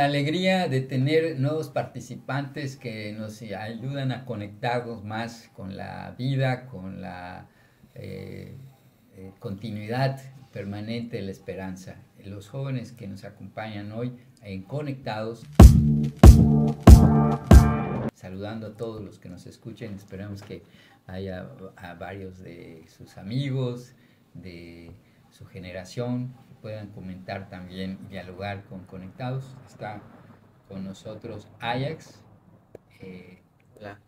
Alegría de tener nuevos participantes que nos ayudan a conectarnos más con la vida, con la eh, continuidad permanente de la esperanza. Los jóvenes que nos acompañan hoy en Conectados, saludando a todos los que nos escuchen, esperamos que haya a varios de sus amigos, de su generación, que puedan comentar también y dialogar con Conectados. Está con nosotros Ajax. eh, Hola,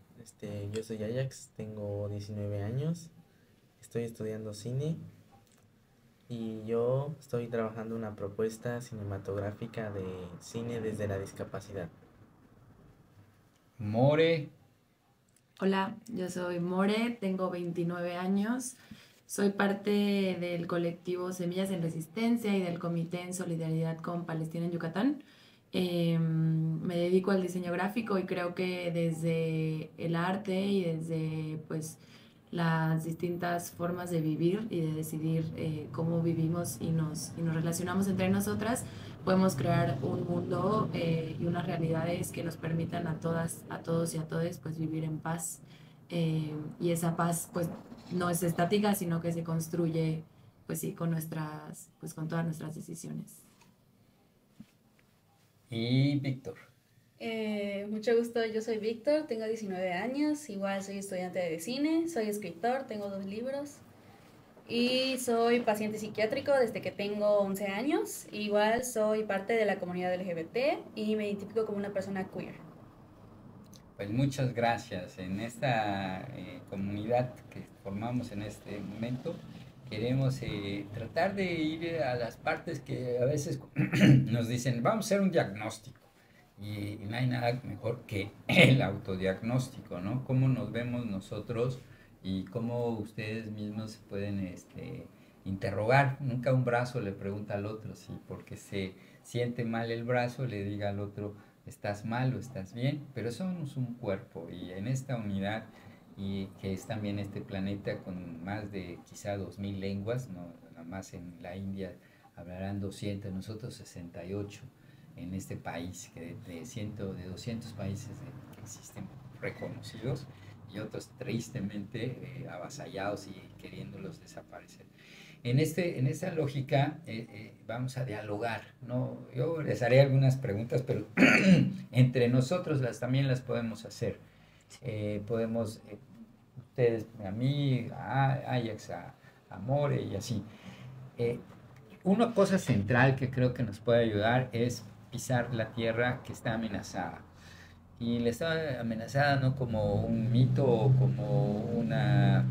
yo soy Ajax, tengo 19 años, estoy estudiando cine y yo estoy trabajando una propuesta cinematográfica de cine desde la discapacidad. More. Hola, yo soy More, tengo 29 años, soy parte del colectivo Semillas en Resistencia y del Comité en Solidaridad con Palestina en Yucatán. Me dedico al diseño gráfico y creo que desde el arte y desde pues las distintas formas de vivir y de decidir cómo vivimos y nos relacionamos entre nosotras, podemos crear un mundo y unas realidades que nos permitan a todas, a todos y a todes pues vivir en paz. Y esa paz pues no es estática, sino que se construye pues sí con nuestras, pues con todas nuestras decisiones. Y Víctor. Mucho gusto, yo soy Víctor, tengo 19 años, igual soy estudiante de cine, soy escritor, tengo 2 libros y soy paciente psiquiátrico desde que tengo 11 años. Igual soy parte de la comunidad LGBT y me identifico como una persona queer. Pues muchas gracias. En esta comunidad que formamos en este momento, queremos tratar de ir a las partes que a veces nos dicen, vamos a hacer un diagnóstico. Y no hay nada mejor que el autodiagnóstico, ¿no? Cómo nos vemos nosotros y cómo ustedes mismos se pueden interrogar. Nunca un brazo le pregunta al otro si porque se siente mal el brazo le diga al otro estás mal o estás bien, pero somos un cuerpo y en esta unidad y que es también este planeta con más de quizá 2000 lenguas, no, nada más en la India hablarán 200, nosotros 68 en este país, que de 200 países que existen reconocidos y otros tristemente avasallados y queriéndolos desaparecer. En esta lógica vamos a dialogar, ¿no? Yo les haré algunas preguntas, pero entre nosotros también las podemos hacer. Podemos, ustedes a mí, a Ajax, a More y así. Eh, una cosa central que creo que nos puede ayudar es pisar la tierra que está amenazada. Y la está amenazada no como un mito o como una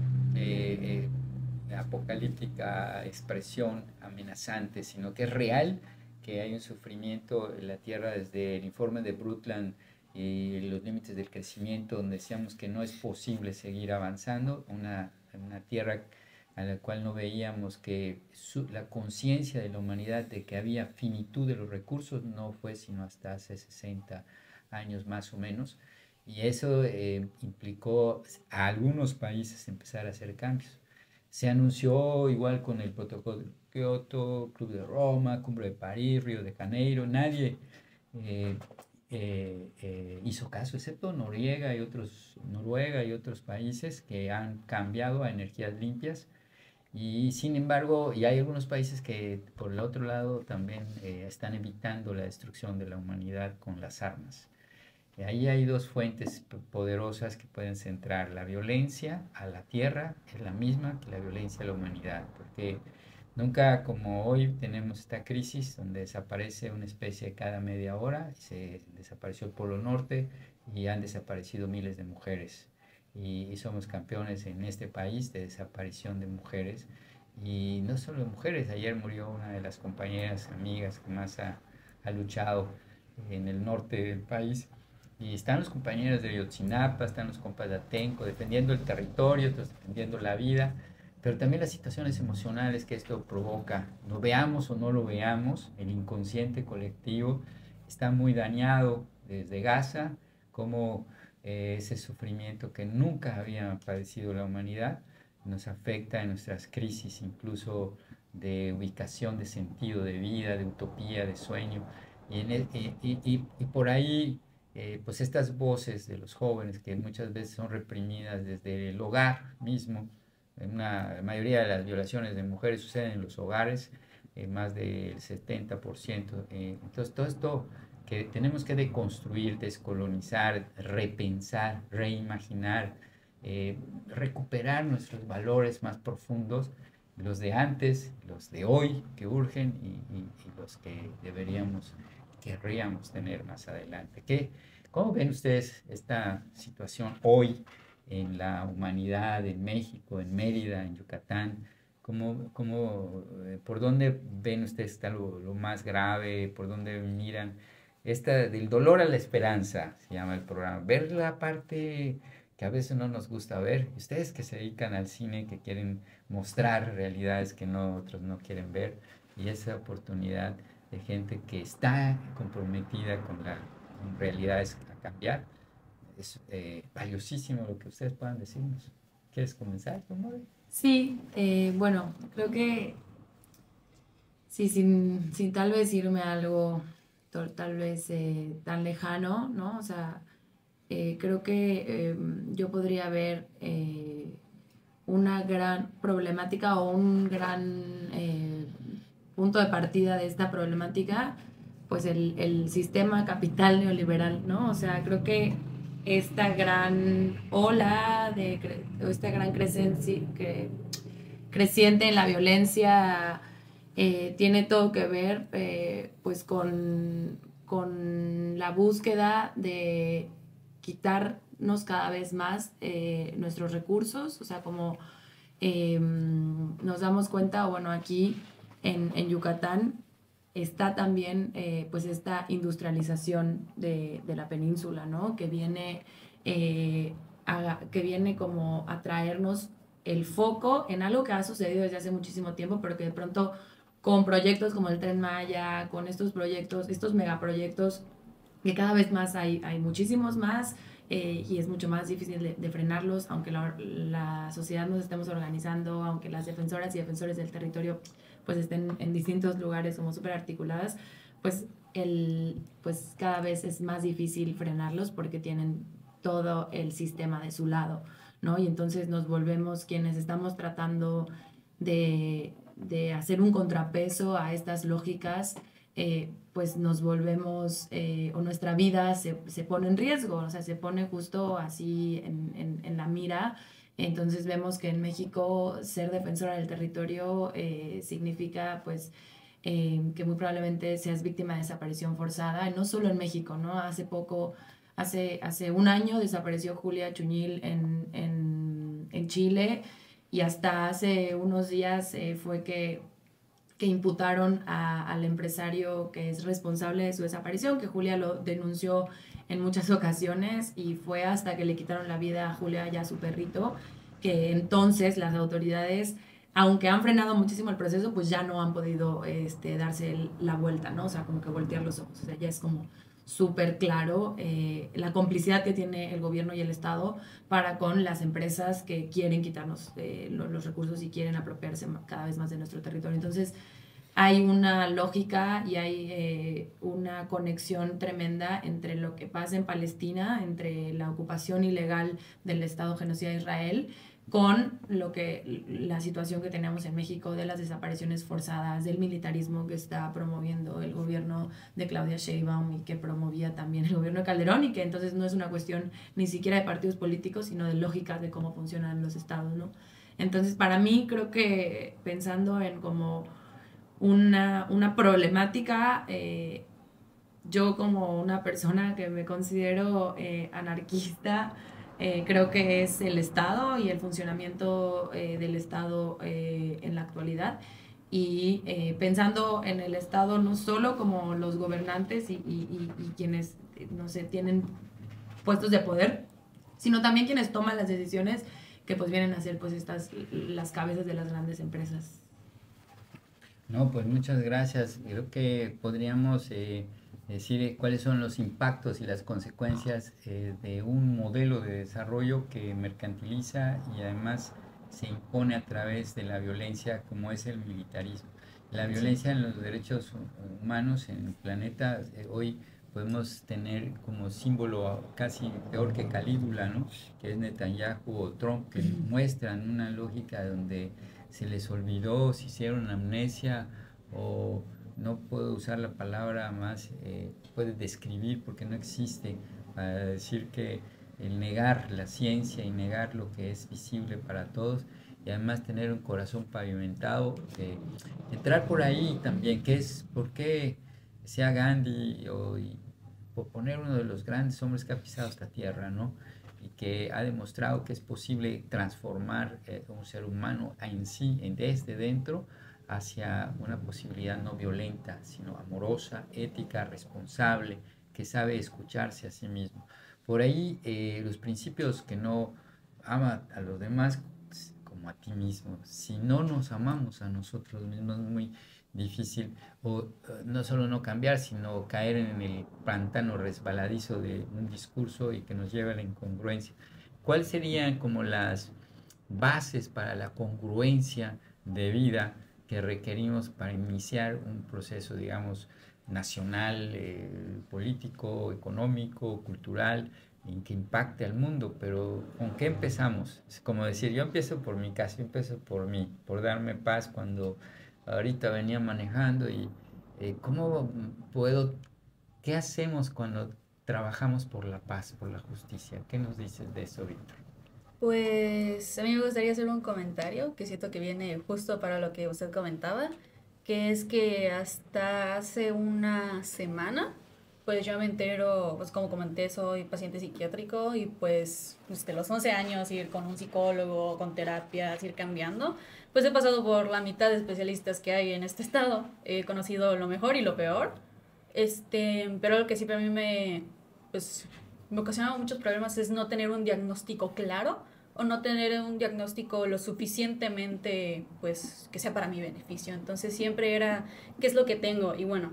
apocalíptica expresión amenazante, sino que es real, que hay un sufrimiento en la tierra desde el informe de Brundtland y los límites del crecimiento, donde decíamos que no es posible seguir avanzando, una tierra a la cual no veíamos que la conciencia de la humanidad de que había finitud de los recursos no fue sino hasta hace 60 años más o menos, y eso implicó a algunos países empezar a hacer cambios. Se anunció igual con el protocolo de Kioto, Club de Roma, Cumbre de París, Río de Janeiro, nadie eh, hizo caso, excepto Noruega y otros países que han cambiado a energías limpias. Y sin embargo, y hay algunos países que por el otro lado también están evitando la destrucción de la humanidad con las armas. Ahí hay dos fuentes poderosas que pueden centrar. La violencia a la tierra es la misma que la violencia a la humanidad, porque nunca como hoy tenemos esta crisis donde desaparece una especie cada media hora, se desapareció el Polo Norte y han desaparecido miles de mujeres. Y somos campeones en este país de desaparición de mujeres. Y no solo de mujeres, ayer murió una de las compañeras, amigas que más ha luchado en el norte del país. Y están los compañeros de Yotzinapa, están los compas de Atenco defendiendo el territorio, otros defendiendo la vida, pero también las situaciones emocionales que esto provoca. Lo veamos o no lo veamos, el inconsciente colectivo está muy dañado desde Gaza, como ese sufrimiento que nunca había padecido la humanidad nos afecta en nuestras crisis, incluso de ubicación, de sentido de vida, de utopía, de sueño. Y por ahí, pues estas voces de los jóvenes que muchas veces son reprimidas desde el hogar mismo, la mayoría de las violaciones de mujeres suceden en los hogares, más del 70%. Entonces, todo esto que tenemos que deconstruir, descolonizar, repensar, reimaginar, recuperar nuestros valores más profundos, los de antes, los de hoy que urgen y los que querríamos tener más adelante. ¿Cómo ven ustedes esta situación hoy en la humanidad, en México, en Mérida, en Yucatán? ¿Por dónde ven ustedes está lo más grave? ¿Por dónde miran? Del dolor a la esperanza se llama el programa. Ver la parte que a veces no nos gusta ver. Ustedes que se dedican al cine, que quieren mostrar realidades que otros no quieren ver, y esa oportunidad de gente que está comprometida con realidades a cambiar. Es valiosísimo lo que ustedes puedan decirnos. ¿Quieres comenzar, Tomori? Sí, bueno, creo que sí, sin tal vez irme a algo tal vez tan lejano, ¿no? O sea, creo que yo podría ver una gran problemática o un gran punto de partida de esta problemática, pues el sistema capital neoliberal, ¿no? O sea, creo que esta gran ola o esta gran creciente en la violencia tiene todo que ver pues con la búsqueda de quitarnos cada vez más nuestros recursos, o sea, como nos damos cuenta, o bueno, aquí en Yucatán está también pues esta industrialización de la península, ¿no? Que viene como a traernos el foco en algo que ha sucedido desde hace muchísimo tiempo, pero que de pronto con proyectos como el Tren Maya, con estos proyectos, estos megaproyectos, que cada vez más hay muchísimos más, y es mucho más difícil de frenarlos, aunque la sociedad nos estemos organizando, aunque las defensoras y defensores del territorio pues estén en distintos lugares como súper articuladas, pues, pues cada vez es más difícil frenarlos porque tienen todo el sistema de su lado, ¿no? Y entonces nos volvemos quienes estamos tratando de hacer un contrapeso a estas lógicas, pues nos volvemos, o nuestra vida se pone en riesgo, o sea, se pone justo así en la mira. Entonces vemos que en México ser defensora del territorio significa pues que muy probablemente seas víctima de desaparición forzada, y no solo en México, ¿no? Hace un año desapareció Julia Chuñil en Chile, y hasta hace unos días fue que imputaron al empresario que es responsable de su desaparición, que Julia lo denunció en muchas ocasiones, y fue hasta que le quitaron la vida a Julia y a su perrito que entonces las autoridades, aunque han frenado muchísimo el proceso, pues ya no han podido darse la vuelta, ¿no? O sea, como que voltear los ojos. O sea, ya es como súper claro la complicidad que tiene el gobierno y el Estado para con las empresas que quieren quitarnos los recursos y quieren apropiarse cada vez más de nuestro territorio. Entonces, hay una lógica y hay una conexión tremenda entre lo que pasa en Palestina, entre la ocupación ilegal del Estado genocida de Israel, con la situación que tenemos en México de las desapariciones forzadas, del militarismo que está promoviendo el gobierno de Claudia Sheinbaum y que promovía también el gobierno de Calderón, y que entonces no es una cuestión ni siquiera de partidos políticos, sino de lógicas de cómo funcionan los estados, ¿no? Entonces, para mí, creo que pensando en como una problemática, yo como una persona que me considero anarquista, creo que es el Estado y el funcionamiento del Estado en la actualidad. Y pensando en el Estado no solo como los gobernantes y quienes, no sé, tienen puestos de poder, sino también quienes toman las decisiones que pues vienen a ser pues las cabezas de las grandes empresas. No, pues muchas gracias. Creo que podríamos decir cuáles son los impactos y las consecuencias de un modelo de desarrollo que mercantiliza y además se impone a través de la violencia, como es el militarismo. la violencia en los derechos humanos en el planeta. Hoy podemos tener como símbolo casi peor que Calígula, ¿no? Que es Netanyahu o Trump, que muestran una lógica donde se les olvidó, se hicieron amnesia, o no puedo usar la palabra más, puede describir porque no existe, para decir que el negar la ciencia y negar lo que es visible para todos, y además tener un corazón pavimentado, entrar por ahí también, que es por qué sea Gandhi por poner uno de los grandes hombres que ha pisado esta tierra, ¿no? Y que ha demostrado que es posible transformar un ser humano en sí, desde dentro, hacia una posibilidad no violenta, sino amorosa, ética, responsable, que sabe escucharse a sí mismo. Por ahí los principios que no ama a los demás como a ti mismo. Si no nos amamos a nosotros mismos, es muy difícil, o no solo no cambiar, sino caer en el pantano resbaladizo de un discurso y que nos lleve a la incongruencia. ¿Cuáles serían como las bases para la congruencia de vida que requerimos para iniciar un proceso, digamos, nacional, político, económico, cultural, en que impacte al mundo? Pero ¿con qué empezamos? Es como decir, yo empiezo por mi casa, yo empiezo por mí, por darme paz cuando ahorita venía manejando, y ¿cómo puedo, qué hacemos cuando trabajamos por la paz, por la justicia? ¿Qué nos dices de eso, Víctor? Pues a mí me gustaría hacer un comentario que siento que viene justo para lo que usted comentaba, que es que hasta hace una semana, pues yo me entero, pues como comenté, soy paciente psiquiátrico y pues desde los 11 años ir con un psicólogo, con terapias, ir cambiando, pues he pasado por la mitad de especialistas que hay en este estado, he conocido lo mejor y lo peor, pero lo que siempre a mí pues, me ocasionaba muchos problemas es no tener un diagnóstico claro o no tener un diagnóstico lo suficientemente, pues, que sea para mi beneficio. Entonces siempre era, ¿qué es lo que tengo? Y bueno,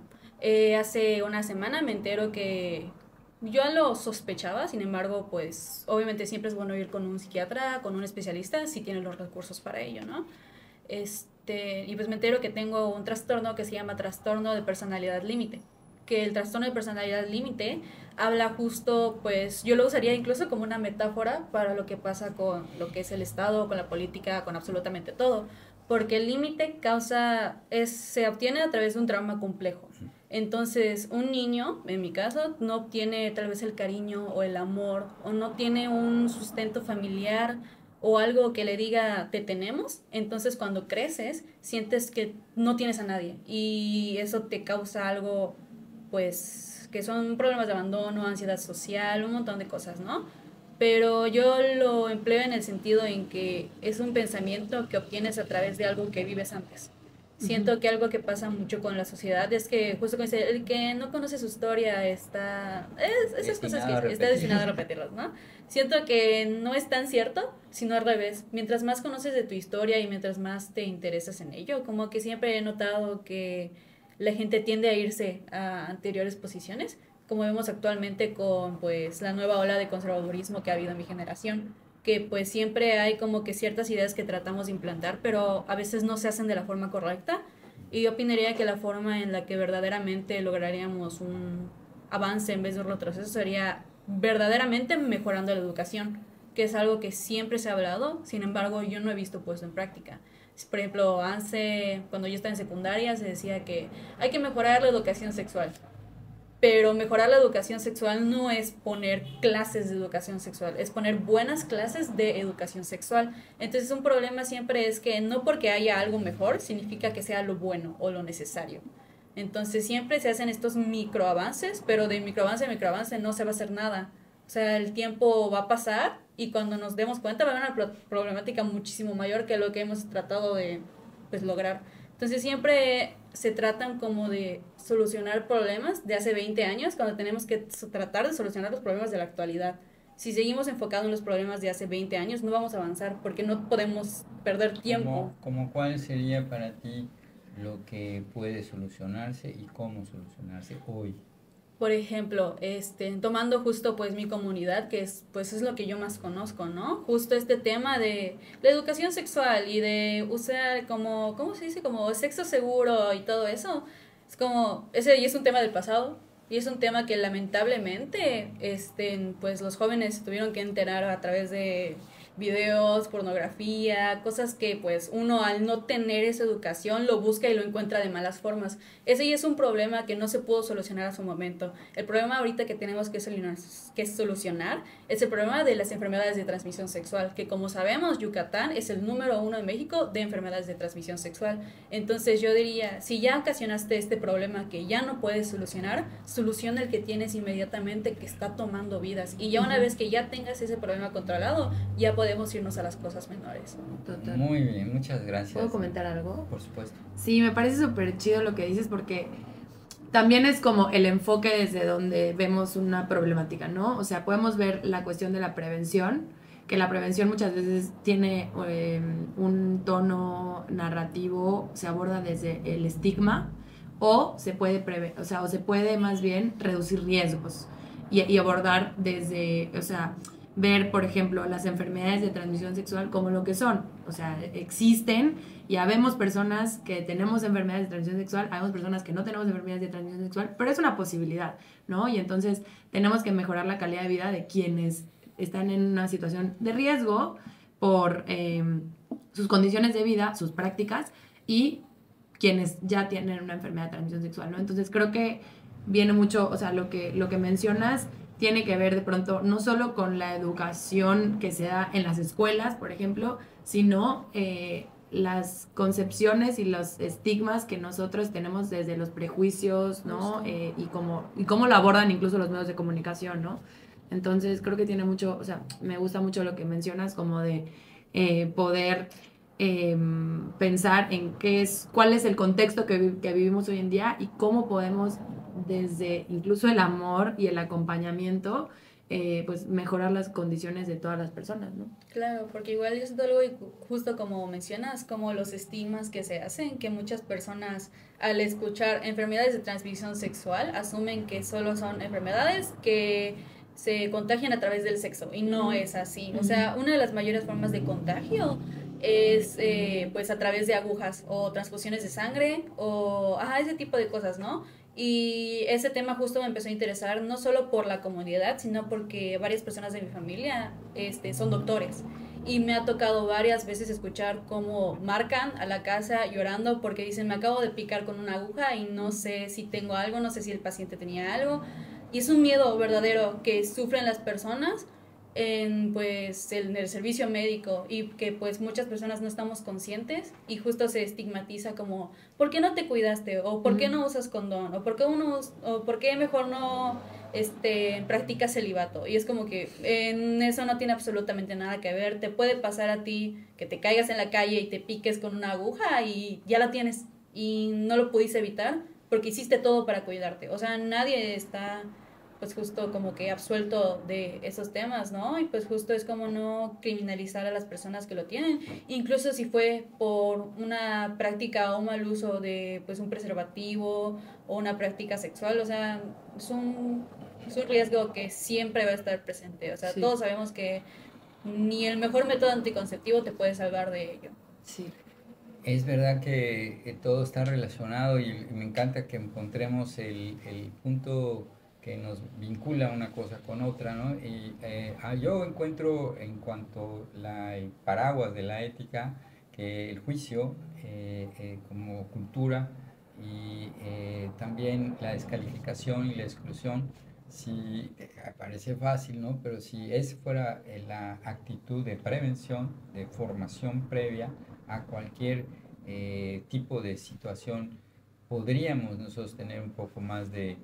hace una semana me entero que yo lo sospechaba, sin embargo, pues, obviamente siempre es bueno ir con un psiquiatra, con un especialista, si tiene los recursos para ello, ¿no? Y pues me entero que tengo un trastorno que se llama trastorno de personalidad límite, que el trastorno de personalidad límite habla justo, pues yo lo usaría incluso como una metáfora para lo que pasa con lo que es el Estado, con la política, con absolutamente todo, porque el límite se obtiene a través de un trauma complejo. Entonces, un niño, en mi caso, no obtiene tal vez el cariño o el amor, o no tiene un sustento familiar o algo que le diga te tenemos, entonces cuando creces sientes que no tienes a nadie y eso te causa algo, pues, que son problemas de abandono, ansiedad social, un montón de cosas, ¿no? Pero yo lo empleo en el sentido en que es un pensamiento que obtienes a través de algo que vives antes. Siento que algo que pasa mucho con la sociedad es que justo como dice, el que no conoce su historia esas cosas que está destinado a repetirlas, ¿no? Siento que no es tan cierto, sino al revés. Mientras más conoces de tu historia y mientras más te interesas en ello, como que siempre he notado que la gente tiende a irse a anteriores posiciones, como vemos actualmente con pues la nueva ola de conservadurismo que ha habido en mi generación, que pues siempre hay como que ciertas ideas que tratamos de implantar, pero a veces no se hacen de la forma correcta, y yo opinaría que la forma en la que verdaderamente lograríamos un avance en vez de un retroceso sería verdaderamente mejorando la educación, que es algo que siempre se ha hablado, sin embargo yo no he visto puesto en práctica. Por ejemplo, cuando yo estaba en secundaria se decía que hay que mejorar la educación sexual, pero mejorar la educación sexual no es poner clases de educación sexual, es poner buenas clases de educación sexual. Entonces un problema siempre es que no porque haya algo mejor significa que sea lo bueno o lo necesario. Entonces siempre se hacen estos microavances, pero de microavance a microavance no se va a hacer nada. O sea, el tiempo va a pasar y cuando nos demos cuenta va a haber una problemática muchísimo mayor que lo que hemos tratado de pues, lograr. Entonces siempre se tratan como de solucionar problemas de hace 20 años cuando tenemos que tratar de solucionar los problemas de la actualidad. Si seguimos enfocados en los problemas de hace 20 años no vamos a avanzar porque no podemos perder tiempo. ¿Cómo cuál sería para ti lo que puede solucionarse y cómo solucionarse hoy? Por ejemplo, tomando justo pues mi comunidad, que es pues es lo que yo más conozco, ¿no? Justo este tema de la educación sexual y de usar como, ¿cómo se dice? Como sexo seguro y todo eso. Es como, ese y es un tema del pasado y es un tema que lamentablemente, pues los jóvenes se tuvieron que enterar a través de videos, pornografía, cosas que pues uno al no tener esa educación lo busca y lo encuentra de malas formas. Ese ya es un problema que no se pudo solucionar a su momento. El problema ahorita que tenemos que solucionar es el problema de las enfermedades de transmisión sexual, que como sabemos Yucatán es el número 1 en México de enfermedades de transmisión sexual. Entonces yo diría, si ya ocasionaste este problema que ya no puedes solucionar, soluciona el que tienes inmediatamente que está tomando vidas. Y ya una vez que ya tengas ese problema controlado, ya podemos irnos a las cosas menores. Total. Muy bien, muchas gracias. ¿Puedo comentar algo? Por supuesto. Sí, me parece súper chido lo que dices porque también es como el enfoque desde donde vemos una problemática, ¿no? O sea, podemos ver la cuestión de la prevención, que la prevención muchas veces tiene un tono narrativo, se aborda desde el estigma o se puede o se puede más bien reducir riesgos y abordar desde, o sea, ver, por ejemplo, las enfermedades de transmisión sexual como lo que son. O sea, existen, ya vemos personas que tenemos enfermedades de transmisión sexual, habemos personas que no tenemos enfermedades de transmisión sexual, pero es una posibilidad, ¿no? Y entonces tenemos que mejorar la calidad de vida de quienes están en una situación de riesgo por sus condiciones de vida, sus prácticas y quienes ya tienen una enfermedad de transmisión sexual, ¿no? Entonces creo que viene mucho, o sea, lo que mencionas tiene que ver de pronto no solo con la educación que se da en las escuelas, por ejemplo, sino las concepciones y los estigmas que nosotros tenemos desde los prejuicios, ¿no? Y cómo lo abordan incluso los medios de comunicación, ¿no? Entonces creo que tiene mucho, o sea, me gusta mucho lo que mencionas como de poder pensar en cuál es el contexto que vivimos hoy en día y cómo podemos desde incluso el amor y el acompañamiento pues mejorar las condiciones de todas las personas, ¿no? Claro, porque igual es algo justo como mencionas, como los estigmas que se hacen, que muchas personas al escuchar enfermedades de transmisión sexual asumen que solo son enfermedades que se contagian a través del sexo y no es así. O sea, una de las mayores formas de contagio es pues a través de agujas o transfusiones de sangre o ese tipo de cosas, ¿no? Y ese tema justo me empezó a interesar no solo por la comunidad, sino porque varias personas de mi familia son doctores. Y me ha tocado varias veces escuchar cómo marcan a la casa llorando porque dicen, me acabo de picar con una aguja y no sé si tengo algo, no sé si el paciente tenía algo. Y es un miedo verdadero que sufren las personas en pues en el servicio médico y que pues muchas personas no estamos conscientes y justo se estigmatiza como ¿por qué no te cuidaste? O ¿por qué no usas condón? O ¿por qué mejor no practicas celibato? Y es como que en eso no tiene absolutamente nada que ver. Te puede pasar a ti que te caigas en la calle y te piques con una aguja y ya la tienes y no lo pudiste evitar porque hiciste todo para cuidarte. O sea, nadie está pues justo como que absuelto de esos temas, ¿no? Y pues justo es como no criminalizar a las personas que lo tienen, incluso si fue por una práctica o un mal uso de pues un preservativo o una práctica sexual, o sea, es un riesgo que siempre va a estar presente, o sea, sí. Todos sabemos que ni el mejor método anticonceptivo te puede salvar de ello. Sí. Es verdad que todo está relacionado y me encanta que encontremos el punto que nos vincula una cosa con otra, ¿no? Y yo encuentro en cuanto el paraguas de la ética, que el juicio como cultura y también la descalificación y la exclusión, si parece fácil, ¿no? Pero si esa fuera la actitud de prevención, de formación previa a cualquier tipo de situación, podríamos nosotros tener un poco más de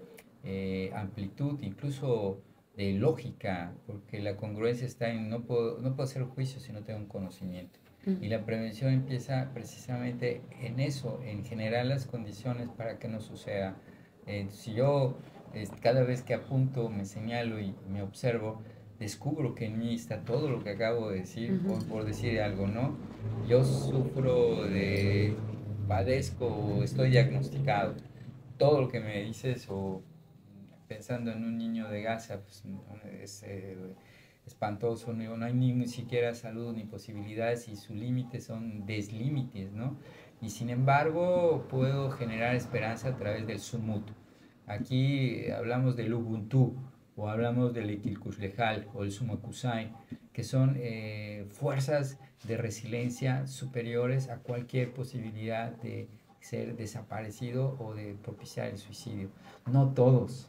amplitud, incluso de lógica, porque la congruencia está en no puedo hacer juicio si no tengo un conocimiento. Y la prevención empieza precisamente en eso, en generar las condiciones para que no suceda. Si yo cada vez que apunto, me señalo y me observo, descubro que en mí está todo lo que acabo de decir, por decir algo, ¿no? Yo padezco o estoy diagnosticado. Todo lo que me dices o pensando en un niño de Gaza, pues es espantoso, no hay ni siquiera salud ni posibilidades y sus límites son deslímites, ¿no? Y sin embargo puedo generar esperanza a través del sumut. Aquí hablamos del Ubuntu o hablamos del Itilkushlekhal o el Sumakusai, que son fuerzas de resiliencia superiores a cualquier posibilidad de ser desaparecido o de propiciar el suicidio. No todos,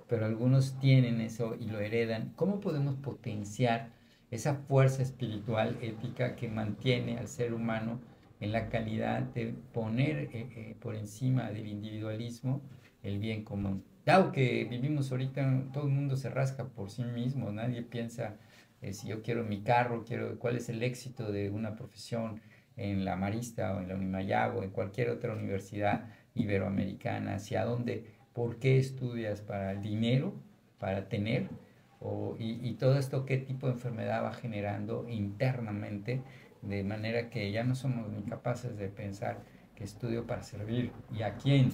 pero algunos tienen eso y lo heredan. ¿Cómo podemos potenciar esa fuerza espiritual, ética, que mantiene al ser humano en la calidad de poner por encima del individualismo el bien común? Dado que vivimos ahorita, todo el mundo se rasca por sí mismo, nadie piensa si yo quiero mi carro, cuál es el éxito de una profesión en la Marista o en la Unimayab o en cualquier otra universidad iberoamericana, hacia dónde, por qué estudias, para el dinero, para tener, y todo esto qué tipo de enfermedad va generando internamente, de manera que ya no somos ni capaces de pensar que estudio para servir y a quién.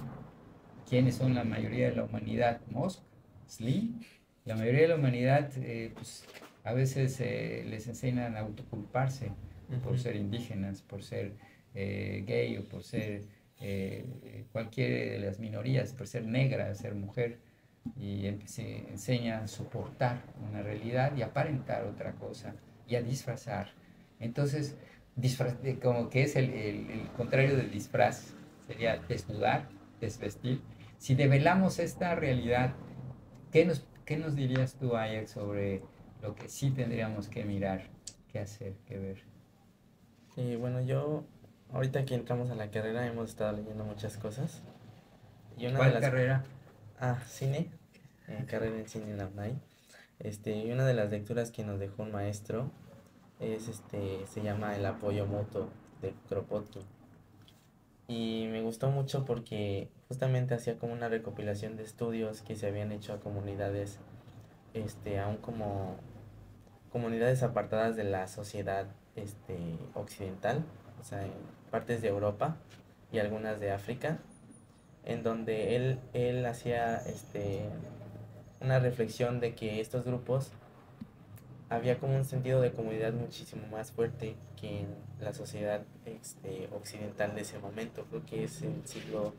¿Quiénes son la mayoría de la humanidad? Musk, Slim. La mayoría de la humanidad, pues a veces les enseñan a autoculparse por ser indígenas, por ser gay o por ser cualquiera de las minorías, por ser negra, ser mujer, y se enseña a soportar una realidad y aparentar otra cosa y a disfrazar. Entonces, como que es el contrario del disfraz, sería desnudar, desvestir. Si develamos esta realidad, ¿qué nos dirías tú, Ayer, sobre lo que sí tendríamos que mirar, qué hacer, qué ver? Bueno, yo, ahorita que entramos a la carrera, hemos estado leyendo muchas cosas. Y una de ¿Cuál las... carrera? Cine, carrera en cine en la UNAI. Y una de las lecturas que nos dejó un maestro se llama El apoyo mutuo de Kropotkin. Y me gustó mucho porque justamente hacía como una recopilación de estudios que se habían hecho a comunidades, aún como comunidades apartadas de la sociedad occidental, o sea, en partes de Europa y algunas de África, en donde él hacía una reflexión de que estos grupos había como un sentido de comunidad muchísimo más fuerte que en la sociedad occidental de ese momento. Creo que es el siglo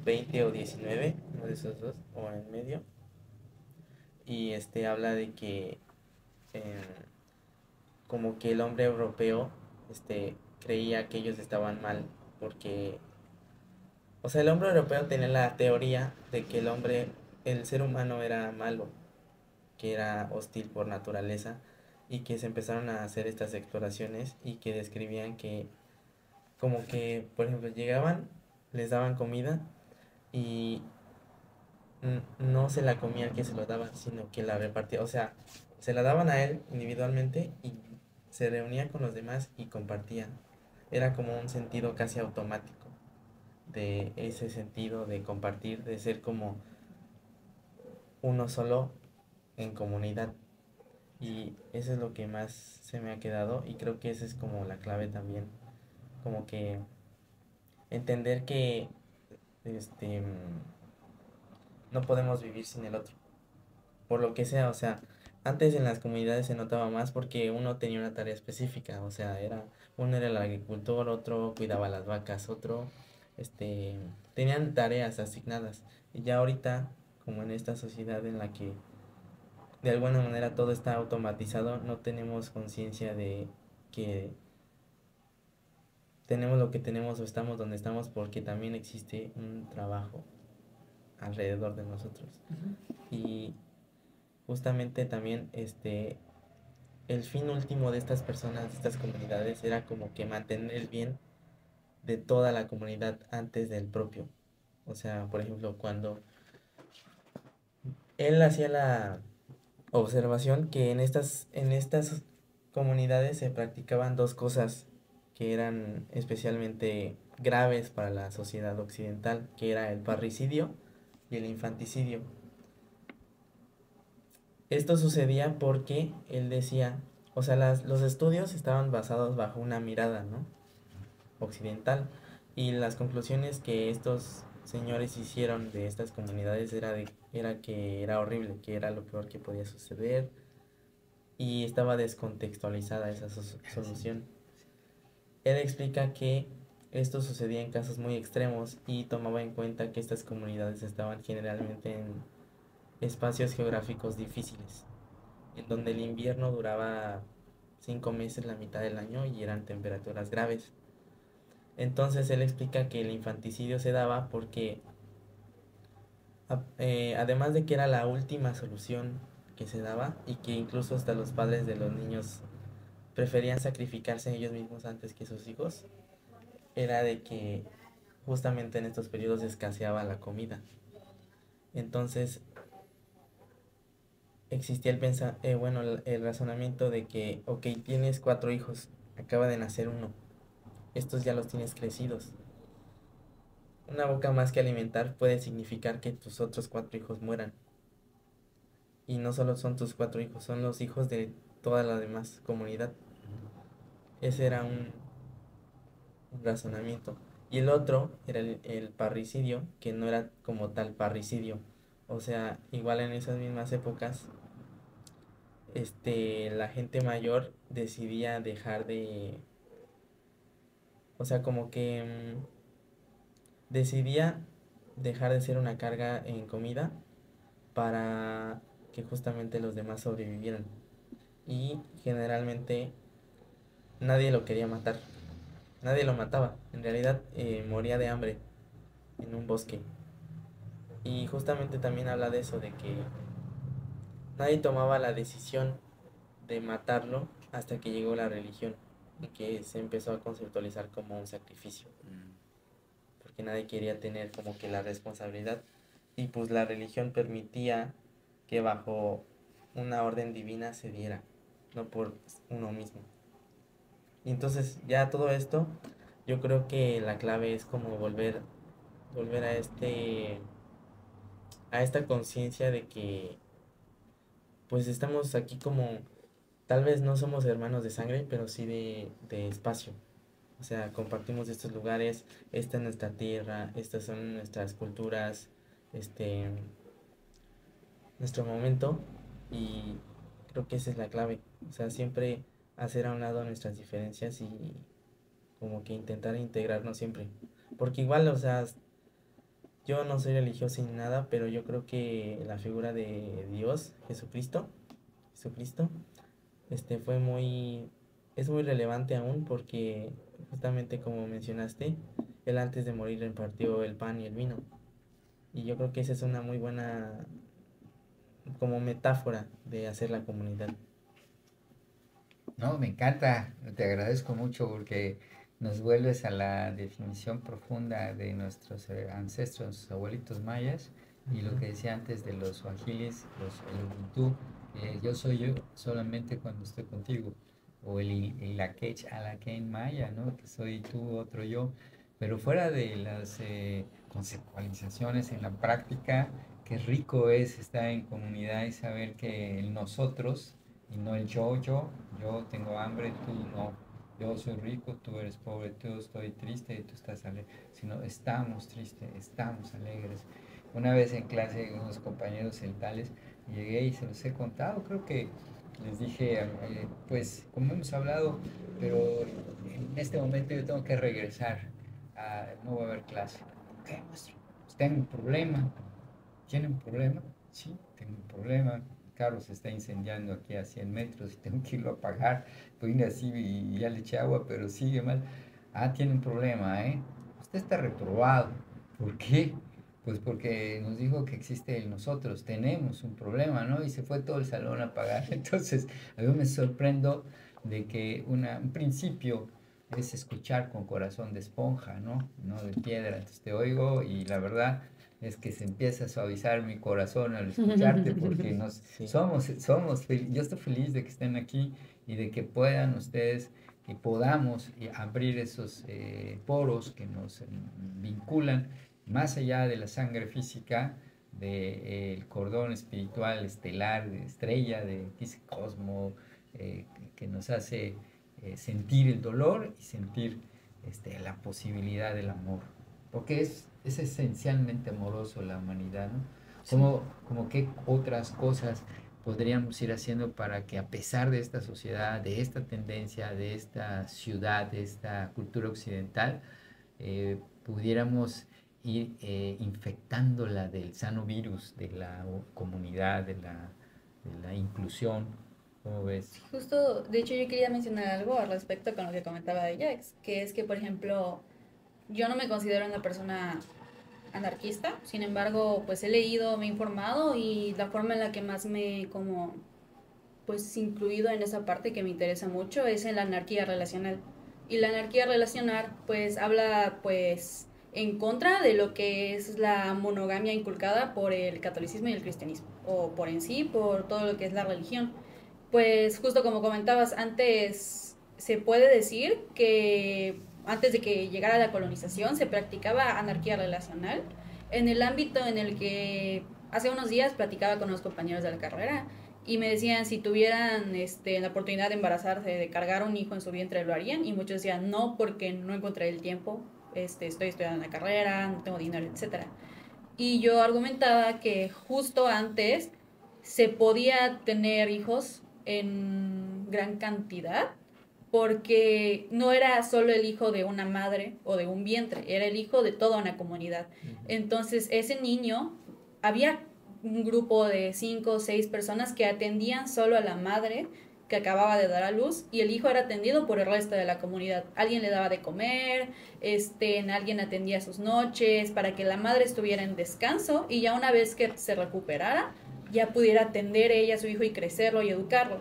XX o XIX, uno de esos dos, o en medio. Y habla de que como que el hombre europeo creía que ellos estaban mal porque, o sea, el hombre europeo tenía la teoría de que el ser humano era malo, que era hostil por naturaleza, y que se empezaron a hacer estas exploraciones y que describían que como que, por ejemplo, llegaban, les daban comida y no se la comía el que se lo daba, sino que la repartía, o sea, se la daban a él individualmente y se reunía con los demás y compartían. Era como un sentido casi automático de ese sentido de compartir, de ser como uno solo en comunidad. Y eso es lo que más se me ha quedado y creo que esa es como la clave también, como que entender que no podemos vivir sin el otro, por lo que sea, o sea, antes en las comunidades se notaba más porque uno tenía una tarea específica, o sea, uno era el agricultor, otro cuidaba las vacas, otro, tenían tareas asignadas. Y ya ahorita, como en esta sociedad en la que de alguna manera todo está automatizado, no tenemos conciencia de que tenemos lo que tenemos o estamos donde estamos porque también existe un trabajo alrededor de nosotros. Y justamente también el fin último de estas personas, de estas comunidades, era como que mantener el bien de toda la comunidad antes del propio. O sea, por ejemplo, cuando él hacía la observación que en estas comunidades se practicaban dos cosas que eran especialmente graves para la sociedad occidental, que era el parricidio y el infanticidio. Esto sucedía porque él decía, o sea, los estudios estaban basados bajo una mirada, ¿no?, occidental, y las conclusiones que estos señores hicieron de estas comunidades era era que era horrible, que era lo peor que podía suceder y estaba descontextualizada esa solución. Él explica que esto sucedía en casos muy extremos y tomaba en cuenta que estas comunidades estaban generalmente en espacios geográficos difíciles, en donde el invierno duraba 5 meses, la mitad del año, y eran temperaturas graves. Entonces él explica que el infanticidio se daba porque, además de que era la última solución que se daba y que incluso hasta los padres de los niños preferían sacrificarse ellos mismos antes que sus hijos, era de que justamente en estos periodos escaseaba la comida. Entonces existía el razonamiento de que, ok, tienes 4 hijos, acaba de nacer uno, estos ya los tienes crecidos. Una boca más que alimentar puede significar que tus otros 4 hijos mueran. Y no solo son tus 4 hijos, son los hijos de toda la demás comunidad. Ese era un razonamiento. Y el otro era el parricidio, que no era como tal parricidio. O sea, igual en esas mismas épocas, la gente mayor decidía dejar de... O sea, como que decidía dejar de ser una carga en comida para que justamente los demás sobrevivieran. Y generalmente nadie lo quería matar. Nadie lo mataba. En realidad moría de hambre en un bosque. Y justamente también habla de eso, de que nadie tomaba la decisión de matarlo hasta que llegó la religión y que se empezó a conceptualizar como un sacrificio. Porque nadie quería tener como que la responsabilidad. Y pues la religión permitía que bajo una orden divina se diera, no por uno mismo. Y entonces ya todo esto, yo creo que la clave es como volver a esta conciencia de que pues estamos aquí como, tal vez no somos hermanos de sangre, pero sí de espacio. O sea, compartimos estos lugares, esta es nuestra tierra, estas son nuestras culturas, nuestro momento, y creo que esa es la clave. O sea, siempre hacer a un lado nuestras diferencias y como que intentar integrarnos siempre. Porque igual, o sea, yo no soy religioso ni nada, pero yo creo que la figura de Dios, Jesucristo, fue es muy relevante aún porque justamente como mencionaste, él antes de morir repartió el pan y el vino. Y yo creo que esa es una muy buena como metáfora de hacer la comunidad. No, me encanta, te agradezco mucho porque nos vuelves a la definición profunda de nuestros ancestros, nuestros abuelitos mayas, y lo que decía antes de los suajilis, el Ubuntu, yo soy yo solamente cuando estoy contigo, o el Akech Alakein maya, ¿no? Que soy tú, otro yo, pero fuera de las conceptualizaciones en la práctica, qué rico es estar en comunidad y saber que el nosotros y no el yo tengo hambre, tú no, yo soy rico, tú eres pobre, tú estoy triste y tú estás alegre, sino estamos tristes, estamos alegres. Una vez en clase, unos compañeros celtales, llegué y se los he contado, creo que les dije, pues como hemos hablado, pero en este momento yo tengo que regresar, no va a haber clase. ¿Qué, maestro? Pues tengo un problema. ¿Tiene un problema? Sí, tengo un problema. El carro se está incendiando aquí a 100 metros y tengo que irlo a apagar. Vine así y ya le eché agua, pero sigue mal. Ah, tiene un problema, ¿eh? Usted está reprobado. ¿Por qué? Pues porque nos dijo que existe el nosotros, tenemos un problema, ¿no? Y se fue todo el salón a apagar. Entonces, a mí me sorprendo de que un principio es escuchar con corazón de esponja, ¿no? No de piedra. Entonces te oigo y la verdad es que se empieza a suavizar mi corazón al escucharte porque Sí. yo estoy feliz de que estén aquí y de que puedan ustedes y podamos abrir esos poros que nos vinculan más allá de la sangre física, del cordón espiritual estelar, de estrella, de ese cosmo que nos hace sentir el dolor y sentir la posibilidad del amor, porque es esencialmente amoroso la humanidad, ¿no? como qué otras cosas podríamos ir haciendo para que a pesar de esta sociedad, de esta tendencia, de esta ciudad, de esta cultura occidental, pudiéramos ir infectándola del sano virus, de la comunidad, de la inclusión? ¿Cómo ves? Justo, de hecho yo quería mencionar algo al respecto con lo que comentaba de Jax, que es que, por ejemplo, yo no me considero una persona anarquista, sin embargo, pues he leído, me he informado y la forma en la que más me he como pues incluido en esa parte que me interesa mucho es en la anarquía relacional. Y la anarquía relacional pues habla pues en contra de lo que es la monogamia inculcada por el catolicismo y el cristianismo, o por en sí, por todo lo que es la religión. Pues justo como comentabas antes, se puede decir que antes de que llegara la colonización se practicaba anarquía relacional en el ámbito en el que hace unos días platicaba con unos compañeros de la carrera y me decían si tuvieran la oportunidad de embarazarse, de cargar un hijo en su vientre, lo harían, y muchos decían no, porque no encontré el tiempo, estoy estudiando la carrera, no tengo dinero, etcétera. Y yo argumentaba que justo antes se podía tener hijos en gran cantidad porque no era solo el hijo de una madre o de un vientre, era el hijo de toda una comunidad. Entonces ese niño, había un grupo de 5 o 6 personas que atendían solo a la madre que acababa de dar a luz, y el hijo era atendido por el resto de la comunidad. Alguien le daba de comer, alguien atendía sus noches para que la madre estuviera en descanso, y ya una vez que se recuperara ya pudiera atender ella a su hijo y crecerlo y educarlo.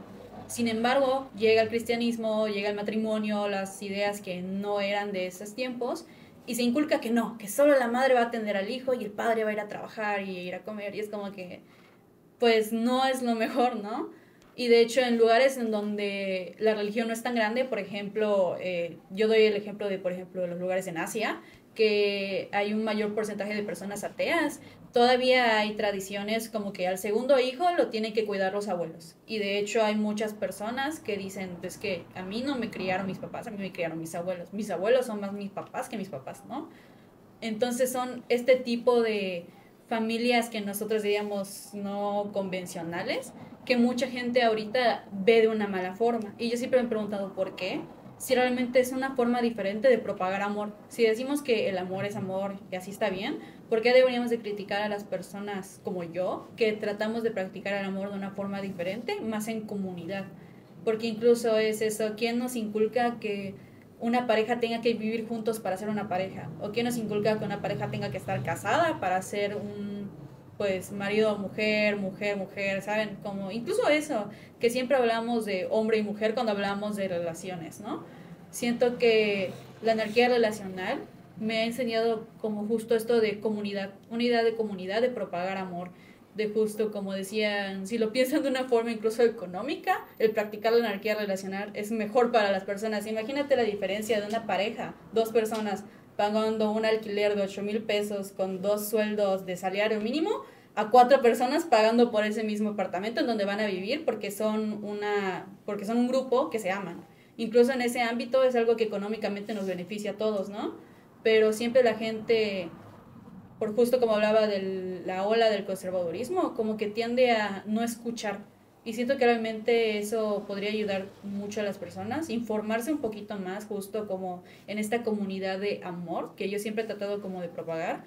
Sin embargo, llega el cristianismo, llega el matrimonio, las ideas que no eran de esos tiempos, y se inculca que no, que solo la madre va a atender al hijo y el padre va a ir a trabajar y ir a comer, y es como que pues no es lo mejor, ¿no? Y de hecho en lugares en donde la religión no es tan grande, por ejemplo, yo doy el ejemplo de, por ejemplo, los lugares en Asia, que hay un mayor porcentaje de personas ateas, todavía hay tradiciones como que al segundo hijo lo tienen que cuidar los abuelos. Y de hecho hay muchas personas que dicen, es que a mí no me criaron mis papás, a mí me criaron mis abuelos. Mis abuelos son más mis papás que mis papás, ¿no? Entonces son este tipo de familias que nosotros diríamos no convencionales, que mucha gente ahorita ve de una mala forma. Y yo siempre me he preguntado por qué, si realmente es una forma diferente de propagar amor. Si decimos que el amor es amor y así está bien, ¿por qué deberíamos de criticar a las personas como yo, que tratamos de practicar el amor de una forma diferente, más en comunidad? Porque incluso es eso, ¿quién nos inculca que una pareja tenga que vivir juntos para ser una pareja? ¿O quién nos inculca que una pareja tenga que estar casada para ser un, pues, marido, mujer, mujer, mujer? ¿Saben? Como incluso eso, que siempre hablamos de hombre y mujer cuando hablamos de relaciones, ¿no? Siento que la anarquía relacional me ha enseñado como justo esto de comunidad, una idea de comunidad, de propagar amor, de justo como decían, si lo piensan de una forma incluso económica, el practicar la anarquía relacional es mejor para las personas. Imagínate la diferencia de una pareja, 2 personas pagando un alquiler de 8,000 pesos con 2 sueldos de salario mínimo, a 4 personas pagando por ese mismo apartamento en donde van a vivir porque son un grupo que se aman. Incluso en ese ámbito es algo que económicamente nos beneficia a todos, ¿no? Pero siempre la gente, por justo como hablaba de la ola del conservadurismo, como que tiende a no escuchar. Y siento que realmente eso podría ayudar mucho a las personas, informarse un poquito más, justo como en esta comunidad de amor, que yo siempre he tratado como de propagar,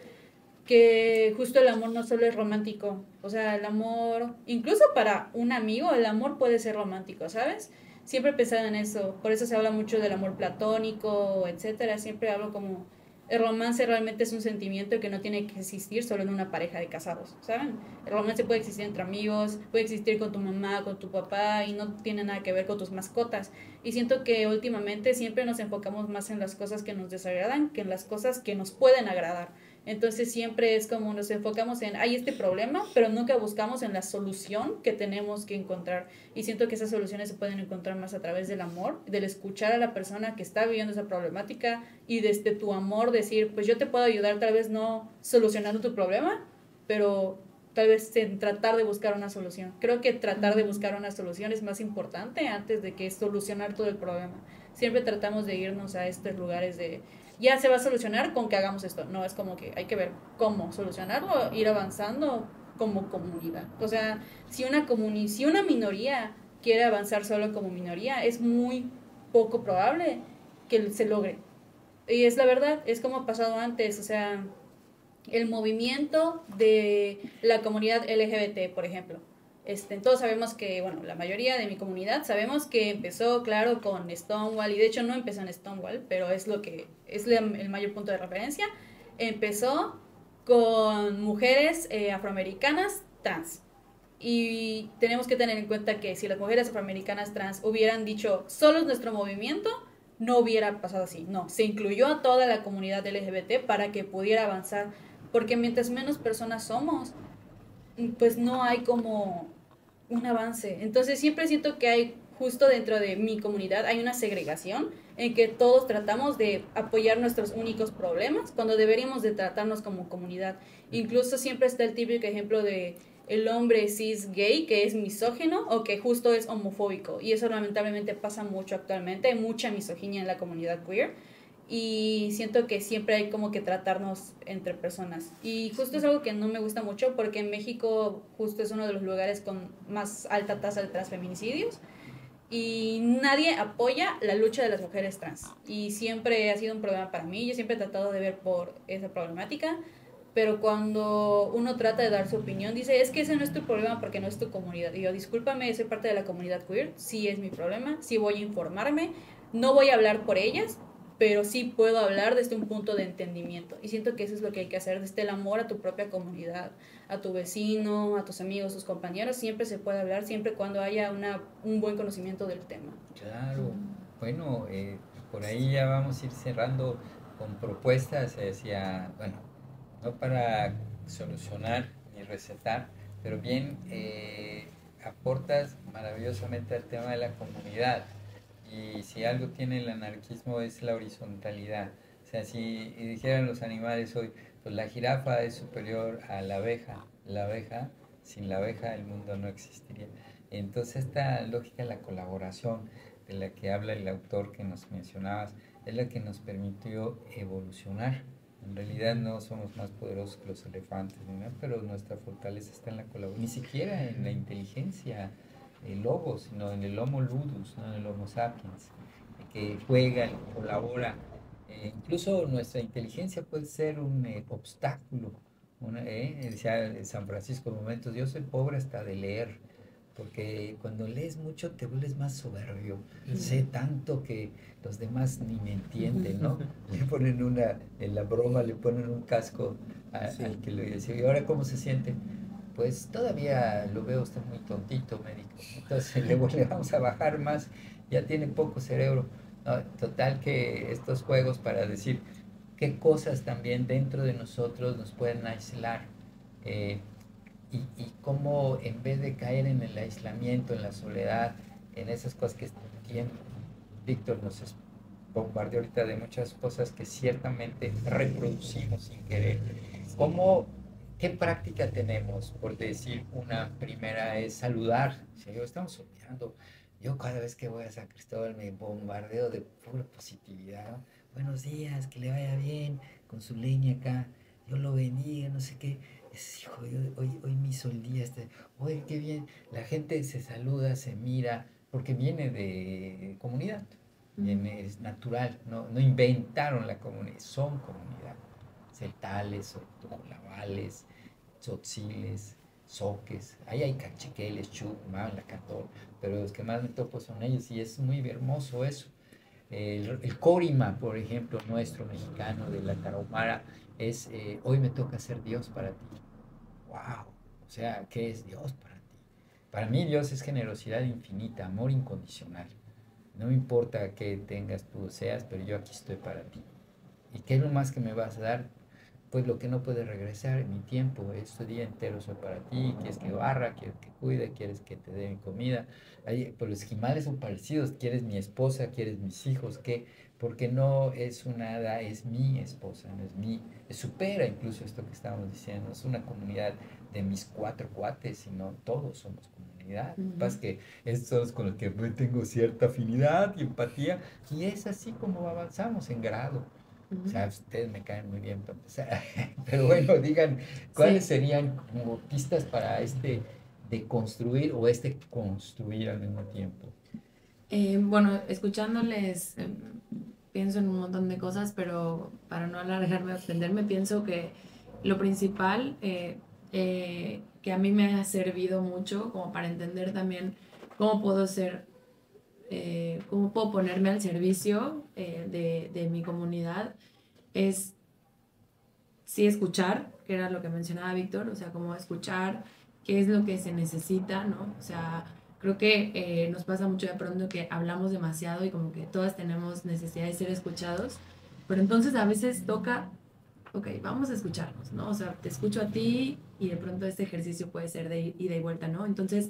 que justo el amor no solo es romántico, o sea, el amor, incluso para un amigo, el amor puede ser romántico, ¿sabes? Siempre he pensado en eso, por eso se habla mucho del amor platónico, etcétera, siempre hablo como el romance realmente es un sentimiento que no tiene que existir solo en una pareja de casados, ¿saben? El romance puede existir entre amigos, puede existir con tu mamá, con tu papá, y no tiene nada que ver con tus mascotas. Y siento que últimamente siempre nos enfocamos más en las cosas que nos desagradan que en las cosas que nos pueden agradar. Entonces siempre es como nos enfocamos en, hay este problema, pero nunca buscamos en la solución que tenemos que encontrar. Y siento que esas soluciones se pueden encontrar más a través del amor, del escuchar a la persona que está viviendo esa problemática y desde tu amor decir, pues yo te puedo ayudar, tal vez no solucionando tu problema, pero tal vez en tratar de buscar una solución. Creo que tratar de buscar una solución es más importante antes de que solucionar todo el problema. Siempre tratamos de irnos a estos lugares de ya se va a solucionar con que hagamos esto. No, es como que hay que ver cómo solucionarlo, ir avanzando como comunidad. O sea, si una minoría quiere avanzar solo como minoría, es muy poco probable que se logre. Y es la verdad, es como ha pasado antes, o sea, el movimiento de la comunidad LGBT, por ejemplo. Todos sabemos que, bueno, la mayoría de mi comunidad sabemos que empezó, claro, con Stonewall, y de hecho no empezó en Stonewall, pero es lo que es el mayor punto de referencia. Empezó con mujeres afroamericanas trans. Y tenemos que tener en cuenta que si las mujeres afroamericanas trans hubieran dicho solo es nuestro movimiento, no hubiera pasado así. No, se incluyó a toda la comunidad LGBT para que pudiera avanzar, porque mientras menos personas somos, pues no hay como un avance. Entonces siempre siento que hay, justo dentro de mi comunidad, hay una segregación en que todos tratamos de apoyar nuestros únicos problemas cuando deberíamos de tratarnos como comunidad. Incluso siempre está el típico ejemplo de el hombre cis gay que es misógino o que justo es homofóbico, y eso lamentablemente pasa mucho actualmente. Hay mucha misoginia en la comunidad queer y siento que siempre hay como que tratarnos entre personas, y justo es algo que no me gusta mucho porque en México justo es uno de los lugares con más alta tasa de transfeminicidios y nadie apoya la lucha de las mujeres trans, y siempre ha sido un problema para mí. Yo siempre he tratado de ver por esa problemática, pero cuando uno trata de dar su opinión dice, es que ese no es tu problema porque no es tu comunidad. Y yo, discúlpame, soy parte de la comunidad queer, sí es mi problema, sí voy a informarme, no voy a hablar por ellas, pero sí puedo hablar desde un punto de entendimiento. Y siento que eso es lo que hay que hacer, desde el amor a tu propia comunidad, a tu vecino, a tus amigos, tus compañeros. Siempre se puede hablar, siempre cuando haya un buen conocimiento del tema. Claro, bueno, por ahí ya vamos a ir cerrando con propuestas hacia, bueno, no para solucionar ni recetar, pero bien aportas maravillosamente al tema de la comunidad. Y si algo tiene el anarquismo es la horizontalidad. O sea, si dijeran los animales hoy, pues la jirafa es superior a la abeja, sin la abeja el mundo no existiría. Entonces esta lógica de la colaboración de la que habla el autor que nos mencionabas es la que nos permitió evolucionar. En realidad no somos más poderosos que los elefantes, ¿no? Pero nuestra fortaleza está en la colaboración, ni siquiera en la inteligencia el lobo, sino en el Homo ludus, ¿no? En el Homo sapiens, que juega, colabora. Incluso nuestra inteligencia puede ser un obstáculo. Decía San Francisco en momentos, yo soy pobre hasta de leer, porque cuando lees mucho te vuelves más soberbio. Sé tanto que los demás ni me entienden, ¿no? Le ponen en la broma le ponen un casco al que le dice, ¿y ahora cómo se siente? Pues todavía lo veo usted muy tontito, médico. Entonces le vamos a bajar más, ya tiene poco cerebro. No, total que estos juegos para decir qué cosas también dentro de nosotros nos pueden aislar. Y cómo en vez de caer en el aislamiento, en la soledad, en esas cosas que Víctor nos bombardeó ahorita de muchas cosas que ciertamente reproducimos sin querer. ¿Qué práctica tenemos? Por decir, una primera es saludar. Si yo estamos olvidando, yo cada vez que voy a San Cristóbal me bombardeo de pura positividad, ¿no? Buenos días, que le vaya bien, con su leña acá, yo lo bendiga, no sé qué. Hijo, hoy me hizo el día, oye, qué bien. La gente se saluda, se mira, porque viene de comunidad, es natural, no inventaron la comunidad, son comunidad. Celtales, tojolabales, tzotziles, zoques, ahí hay cachiqueles, la cator, pero los que más me topo son ellos y es muy hermoso eso. El Corima, por ejemplo, nuestro mexicano de la Tarahumara, es hoy me toca ser Dios para ti. ¡Wow! O sea, ¿qué es Dios para ti? Para mí Dios es generosidad infinita, amor incondicional. No me importa qué tengas tú o seas, pero yo aquí estoy para ti. ¿Y qué es lo más que me vas a dar? Pues lo que no puede regresar, mi tiempo, este día entero soy para ti, quieres que barra, quieres que cuide, quieres que te dé mi comida. Pues los esquimales son parecidos, quieres mi esposa, quieres mis hijos, ¿qué? Porque no es una hada, es mi esposa, no es supera incluso esto que estábamos diciendo, es una comunidad de mis 4 cuates, sino todos somos comunidad. Lo que pasa es que estos son los con los que tengo cierta afinidad y empatía, y es así como avanzamos en grado. O sea, ustedes me caen muy bien para empezar. Pero bueno, digan, ¿cuáles serían como pistas para de construir o construir al mismo tiempo? Bueno, escuchándoles, pienso en un montón de cosas, pero para no alargarme o extenderme, pienso que lo principal que a mí me ha servido mucho como para entender también cómo puedo ser, cómo puedo ponerme al servicio de mi comunidad, es sí escuchar, que era lo que mencionaba Víctor, o sea, como escuchar qué es lo que se necesita, ¿no? O sea, creo que nos pasa mucho de pronto que hablamos demasiado y como que todas tenemos necesidad de ser escuchados, pero entonces a veces toca, ok, vamos a escucharnos, ¿no? O sea, te escucho a ti y de pronto este ejercicio puede ser de ida y vuelta, ¿no? Entonces,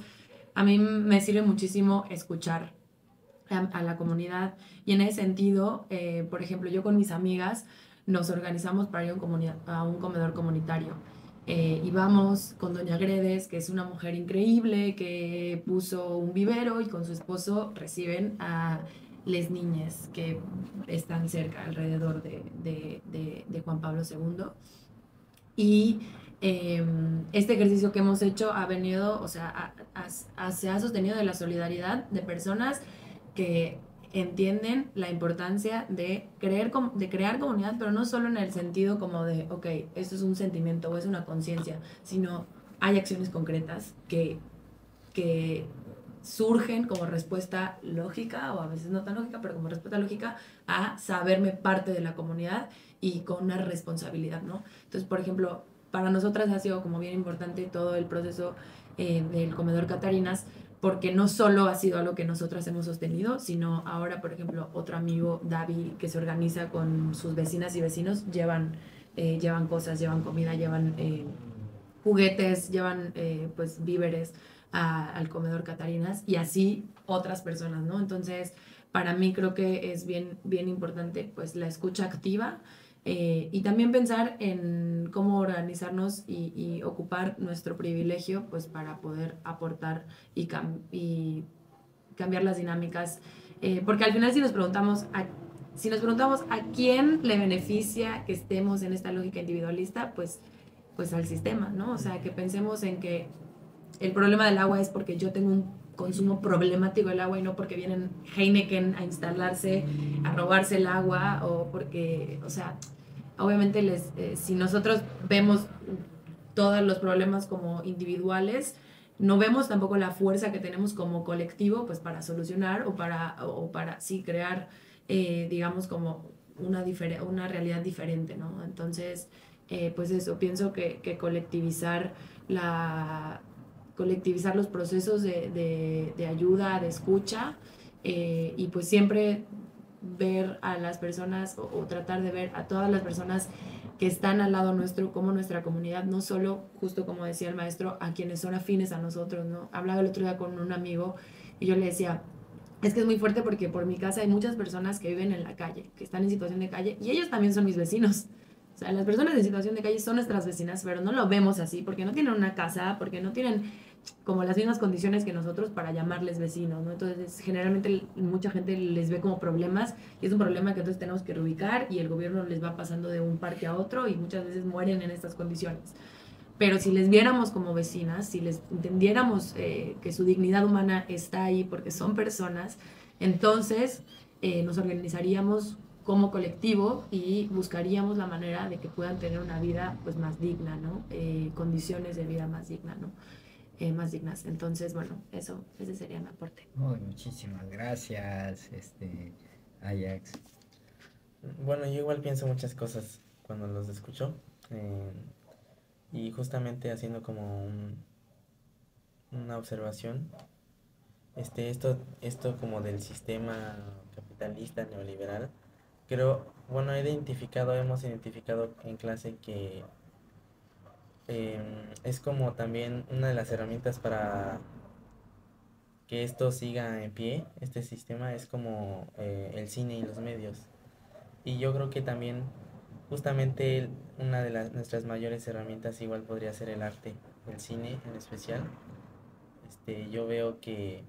a mí me sirve muchísimo escuchar a la comunidad y en ese sentido, por ejemplo, yo con mis amigas nos organizamos para ir a un comedor comunitario. Y vamos con Doña Gredes, que es una mujer increíble, que puso un vivero y con su esposo reciben a les niñas que están cerca, alrededor de Juan Pablo II. Y este ejercicio que hemos hecho ha venido, o sea, se ha sostenido de la solidaridad de personas que entienden la importancia de crear comunidad, pero no solo en el sentido como de, ok, esto es un sentimiento o es una conciencia, sino hay acciones concretas que surgen como respuesta lógica, o a veces no tan lógica, pero como respuesta lógica a saberme parte de la comunidad y con una responsabilidad, ¿no? Entonces, por ejemplo, para nosotras ha sido como bien importante todo el proceso del comedor Catarinas, porque no solo ha sido algo que nosotras hemos sostenido, sino ahora, por ejemplo, otro amigo, Davi, que se organiza con sus vecinas y vecinos, llevan cosas, llevan comida, llevan juguetes, llevan pues víveres al comedor Catarinas y así otras personas, ¿no? Entonces, para mí creo que es bien, bien importante pues la escucha activa y también pensar en cómo organizarnos y ocupar nuestro privilegio pues para poder aportar y cambiar las dinámicas. Porque al final si nos preguntamos a quién le beneficia que estemos en esta lógica individualista, pues al sistema, ¿no? O sea, que pensemos en que el problema del agua es porque yo tengo un consumo problemático del agua y no porque vienen Heineken a instalarse, a robarse el agua o porque, o sea, obviamente si nosotros vemos todos los problemas como individuales, no vemos tampoco la fuerza que tenemos como colectivo pues para solucionar o para sí crear, digamos, como una realidad diferente, ¿no? Entonces, pues eso, pienso que colectivizar los procesos de ayuda, de escucha, y pues siempre ver a las personas o tratar de ver a todas las personas que están al lado nuestro como nuestra comunidad, no solo, justo como decía el maestro, a quienes son afines a nosotros, ¿no? Hablaba el otro día con un amigo y yo le decía, es que es muy fuerte porque por mi casa hay muchas personas que viven en la calle, que están en situación de calle y ellos también son mis vecinos. O sea, las personas en situación de calle son nuestras vecinas, pero no lo vemos así porque no tienen una casa, porque no tienen como las mismas condiciones que nosotros para llamarles vecinos, ¿no? Entonces, generalmente mucha gente les ve como problemas y es un problema que entonces tenemos que reubicar y el gobierno les va pasando de un parque a otro y muchas veces mueren en estas condiciones. Pero si les viéramos como vecinas, si les entendiéramos que su dignidad humana está ahí porque son personas, entonces nos organizaríamos como colectivo y buscaríamos la manera de que puedan tener una vida pues más digna, ¿no? Condiciones de vida más digna, ¿no? Más dignas. Entonces, bueno, ese sería mi aporte. Muy, muchísimas gracias, Ajax. Bueno, yo igual pienso muchas cosas cuando los escucho. Y justamente haciendo como una observación, esto como del sistema capitalista neoliberal, creo, bueno, hemos identificado en clase que es como también una de las herramientas para que esto siga en pie, este sistema es como el cine y los medios. Y yo creo que también justamente una de nuestras mayores herramientas igual podría ser el arte, el cine en especial. Yo veo que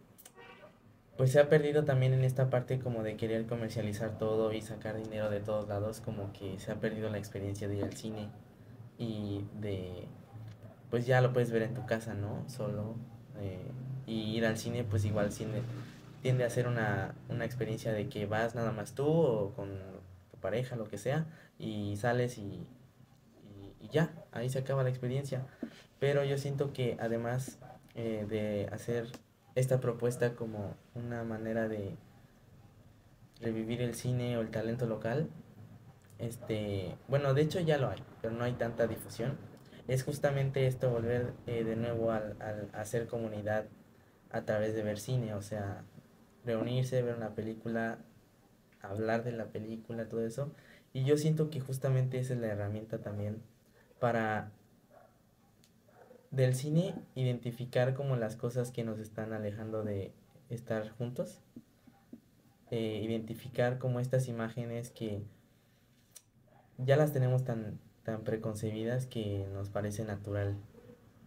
pues se ha perdido también en esta parte como de querer comercializar todo y sacar dinero de todos lados, como que se ha perdido la experiencia de ir al cine y de, pues ya lo puedes ver en tu casa, ¿no? Solo. eh, y ir al cine, pues igual cine tiende a ser una experiencia de que vas nada más tú o con tu pareja, lo que sea, y sales y ya, ahí se acaba la experiencia. Pero yo siento que además de hacer esta propuesta como una manera de revivir el cine o el talento local, bueno, de hecho ya lo hay, pero no hay tanta difusión. Es justamente esto, volver de nuevo al hacer comunidad a través de ver cine, o sea, reunirse, ver una película, hablar de la película, todo eso. Y yo siento que justamente esa es la herramienta también para del cine identificar como las cosas que nos están alejando de estar juntos, identificar como estas imágenes que ya las tenemos tan preconcebidas que nos parece natural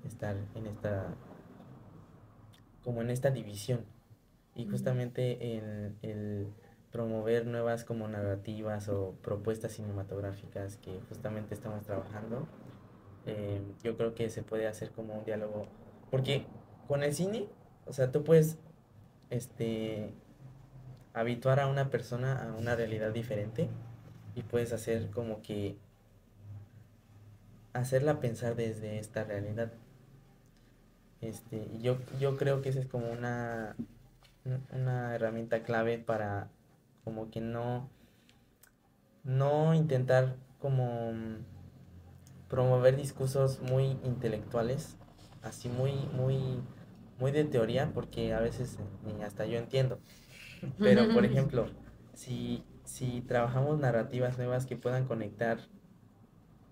estar en esta, como en esta división. Y justamente el promover nuevas como narrativas o propuestas cinematográficas que justamente estamos trabajando, yo creo que se puede hacer como un diálogo, porque con el cine, o sea, tú puedes, este, habituar a una persona a una realidad diferente y puedes hacer como que hacerla pensar desde esta realidad. Y yo creo que esa es como una herramienta clave para como que no intentar como promover discursos muy intelectuales, así muy de teoría, porque a veces ni hasta yo entiendo. Pero, por ejemplo, si trabajamos narrativas nuevas que puedan conectar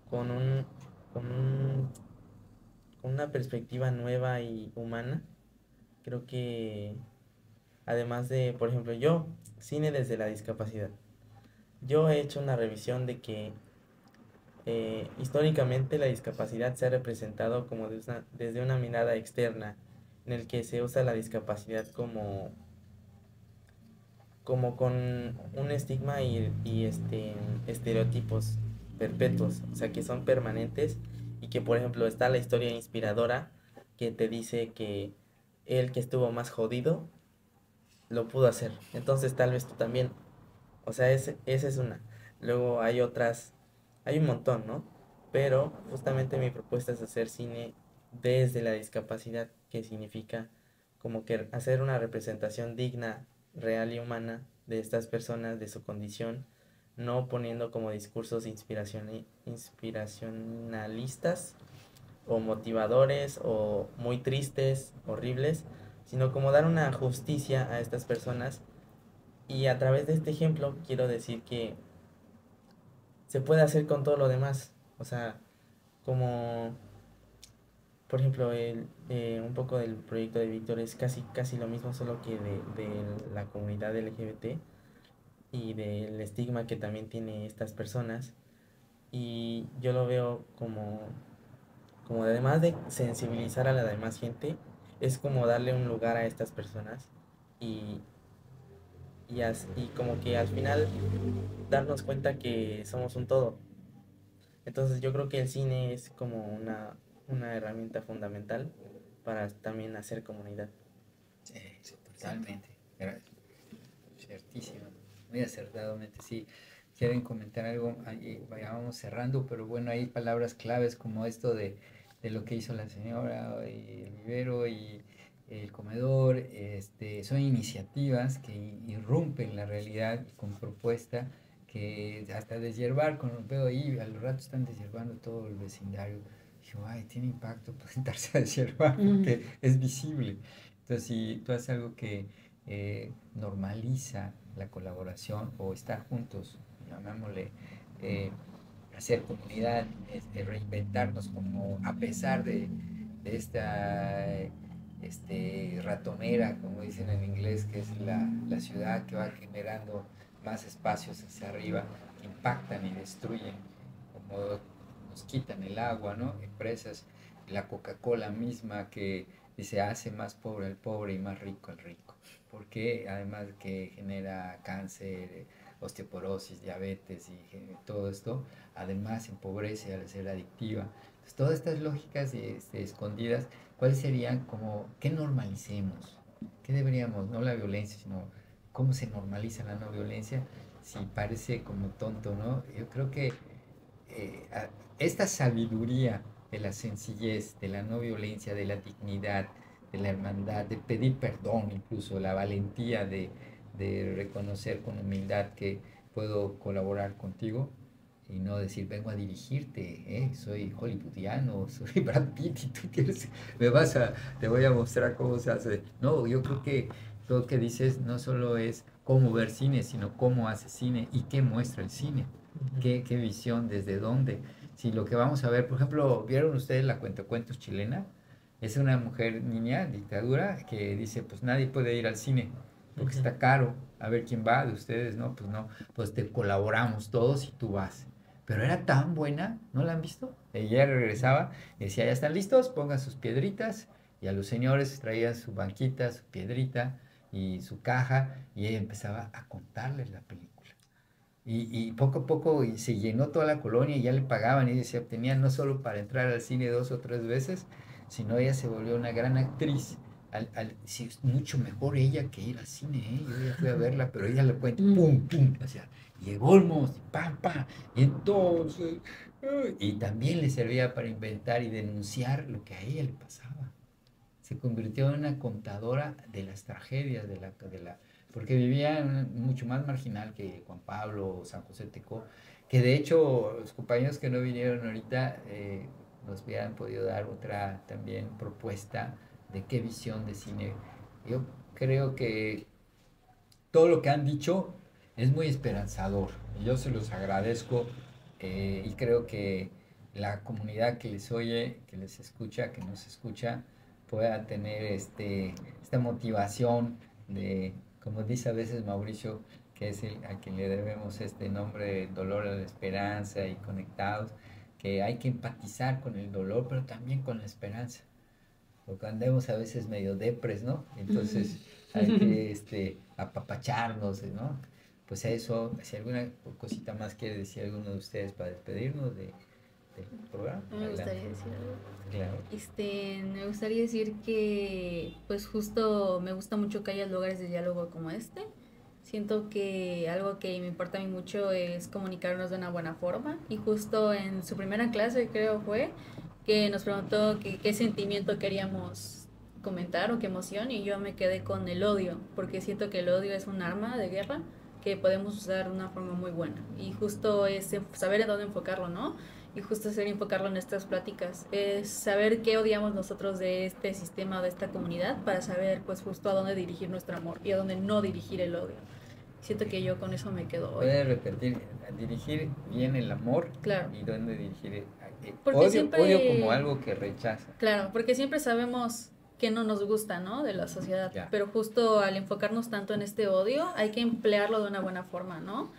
con un, con un, con una perspectiva nueva y humana, creo que además de, por ejemplo, yo, cine desde la discapacidad, yo he hecho una revisión de que históricamente la discapacidad se ha representado como desde una mirada externa, en el que se usa la discapacidad como con un estigma y estereotipos perpetuos, o sea, que son permanentes y que, por ejemplo, está la historia inspiradora que te dice que el que estuvo más jodido lo pudo hacer, entonces tal vez tú también, o sea, esa es una. Luego hay otras, hay un montón, ¿no? Pero justamente mi propuesta es hacer cine desde la discapacidad, que significa como que hacer una representación digna, real y humana de estas personas, de su condición, no poniendo como discursos inspiracionalistas o motivadores o muy tristes, horribles, sino como dar una justicia a estas personas. Y a través de este ejemplo quiero decir que se puede hacer con todo lo demás. O sea, como por ejemplo un poco del proyecto de Víctor es casi lo mismo, solo que de la comunidad LGBT y del estigma que también tiene estas personas. Y yo lo veo como además de sensibilizar a la demás gente, es como darle un lugar a estas personas y, y como que al final darnos cuenta que somos un todo. Entonces yo creo que el cine es como una herramienta fundamental para también hacer comunidad. Sí, sí, totalmente. Ciertísimo. Muy acertadamente, sí. ¿Quieren comentar algo? Ahí vamos cerrando, pero bueno, hay palabras claves como esto de lo que hizo la señora, y el vivero y el comedor. Son iniciativas que irrumpen la realidad con propuesta que hasta deshiervar, con veo ahí, al rato están deshiervando todo el vecindario. Digo, ay, tiene impacto presentarse a deshiervar porque es visible. Entonces, si tú haces algo que normaliza la colaboración o estar juntos, llamémosle, eh, hacer comunidad, reinventarnos como a pesar de esta ratonera, como dicen en inglés, que es la ciudad que va generando más espacios hacia arriba, que impactan y destruyen, como nos quitan el agua, ¿no? Empresas, la Coca-Cola misma que y se hace más pobre al pobre y más rico al rico, porque además que genera cáncer, osteoporosis, diabetes y todo esto, además empobrece al ser adictiva. Entonces, todas estas lógicas escondidas, ¿cuáles serían como, qué normalicemos? ¿Qué deberíamos, no la violencia, sino cómo se normaliza la no violencia? Si parece como tonto, ¿no? Yo creo que esta sabiduría de la sencillez, de la no violencia, de la dignidad, de la hermandad, de pedir perdón, incluso la valentía de reconocer con humildad que puedo colaborar contigo y no decir vengo a dirigirte, soy hollywoodiano, soy Brad Pitt y tú quieres, te voy a mostrar cómo se hace. No, yo creo que lo que dices no solo es cómo ver cine, sino cómo hace cine y qué muestra el cine, qué visión, desde dónde. Si lo que vamos a ver, por ejemplo, ¿vieron ustedes la Cuentacuentos chilena? Es una mujer niña, dictadura, que dice, pues nadie puede ir al cine porque está caro. A ver quién va de ustedes, ¿no? Pues no, pues te colaboramos todos y tú vas. Pero era tan buena, ¿no la han visto? Ella regresaba y decía, ya están listos, pongan sus piedritas. Y a los señores traían su banquita, su piedrita y su caja y ella empezaba a contarles la película. Y poco a poco se llenó toda la colonia y ya le pagaban y se obtenían no solo para entrar al cine 2 o 3 veces, sino ella se volvió una gran actriz. Sí, mucho mejor ella que ir al cine, ¿eh? Yo ya fui a verla, pero ella le cuenta, pum, pum, o sea, llegó el monstruo, pam, pam, y entonces, y también le servía para inventar y denunciar lo que a ella le pasaba. Se convirtió en una contadora de las tragedias porque vivía mucho más marginal que Juan Pablo o San José Tecó, que de hecho los compañeros que no vinieron ahorita nos hubieran podido dar otra también propuesta de qué visión de cine. Yo creo que todo lo que han dicho es muy esperanzador y yo se los agradezco y creo que la comunidad que les oye, que les escucha, que nos escucha, pueda tener esta motivación de, como dice a veces Mauricio, que es a quien le debemos este nombre de dolor a la esperanza y conectados, que hay que empatizar con el dolor, pero también con la esperanza, porque andemos a veces medio depres, ¿no? Entonces hay que apapacharnos, ¿no? Pues eso, si alguna cosita más quiere decir alguno de ustedes para despedirnos del programa. Me gustaría decir algo. Claro. Me gustaría decir que pues justo me gusta mucho que haya lugares de diálogo como este. Siento que algo que me importa a mí mucho es comunicarnos de una buena forma y justo en su primera clase creo fue que nos preguntó qué sentimiento queríamos comentar o qué emoción y yo me quedé con el odio porque siento que el odio es un arma de guerra que podemos usar de una forma muy buena y justo es saber en dónde enfocarlo, ¿no? Y justo es enfocarlo en estas pláticas, es saber qué odiamos nosotros de este sistema, de esta comunidad, para saber pues justo a dónde dirigir nuestro amor y a dónde no dirigir el odio. Siento que yo con eso me quedo hoy. Puede repetir, dirigir bien el amor, claro. Y dónde dirigir odio como algo que rechaza. Claro, porque siempre sabemos que no nos gusta, ¿no? De la sociedad, pero justo al enfocarnos tanto en este odio, hay que emplearlo de una buena forma, ¿no?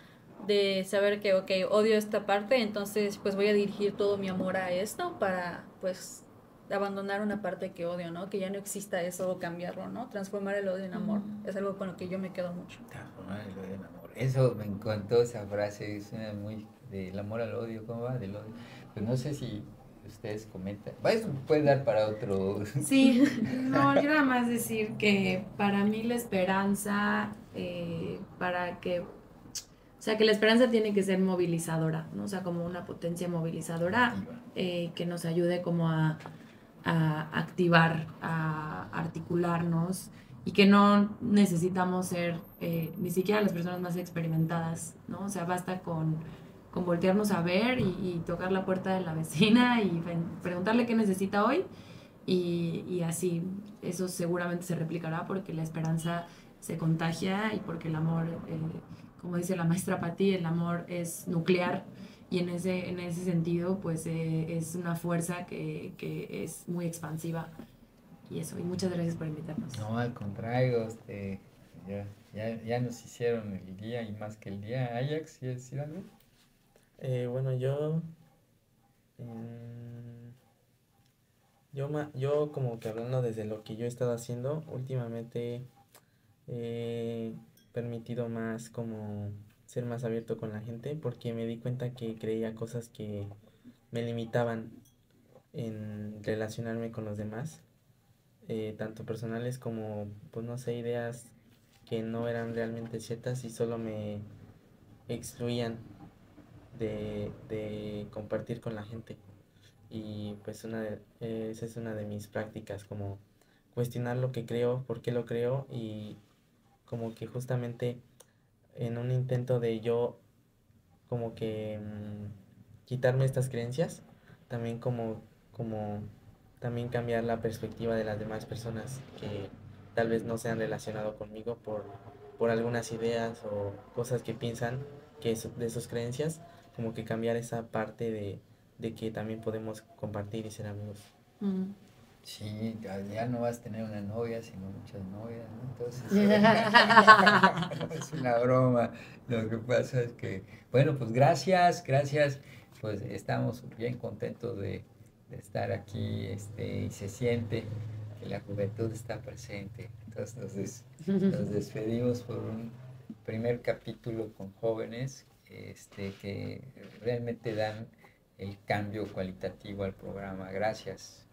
De saber que, ok, odio esta parte, entonces pues voy a dirigir todo mi amor a esto para pues abandonar una parte que odio, ¿no? Que ya no exista eso o cambiarlo, ¿no? Transformar el odio en amor. Es algo con lo que yo me quedo mucho. Transformar el odio en amor. Eso me encantó esa frase, es una muy del amor al odio, ¿cómo va? Del odio. Pues no sé si ustedes comentan. Eso puede dar para otro. Sí, no, yo nada más decir que para mí la esperanza, o sea, que la esperanza tiene que ser movilizadora, ¿no? O sea, como una potencia movilizadora que nos ayude como a activar, a articularnos y que no necesitamos ser ni siquiera las personas más experimentadas, ¿no? O sea, basta con voltearnos a ver y tocar la puerta de la vecina y preguntarle qué necesita hoy y así eso seguramente se replicará porque la esperanza se contagia y porque el amor, como dice la maestra Patti, el amor es nuclear y en ese sentido pues es una fuerza que es muy expansiva y eso, y muchas gracias por invitarnos. No, al contrario, ya nos hicieron el día y más que el día. Ajax, ¿quieres decir algo? Bueno, yo Yo como que hablando desde lo que yo he estado haciendo, últimamente he permitido más como ser más abierto con la gente porque me di cuenta que creía cosas que me limitaban en relacionarme con los demás, tanto personales como, pues no sé, ideas que no eran realmente ciertas y solo me excluían de compartir con la gente. Y pues esa es una de mis prácticas, como cuestionar lo que creo, por qué lo creo y como que justamente en un intento de yo como que quitarme estas creencias, también como también cambiar la perspectiva de las demás personas que tal vez no se han relacionado conmigo por algunas ideas o cosas que piensan de sus creencias, como que cambiar esa parte de que también podemos compartir y ser amigos. Mm. Sí, ya no vas a tener una novia, sino muchas novias, ¿no? Entonces, no, es una broma. Lo que pasa es que, bueno, pues gracias. Pues estamos bien contentos de estar aquí, y se siente que la juventud está presente. Entonces, nos despedimos por un primer capítulo con jóvenes, que realmente dan el cambio cualitativo al programa. Gracias.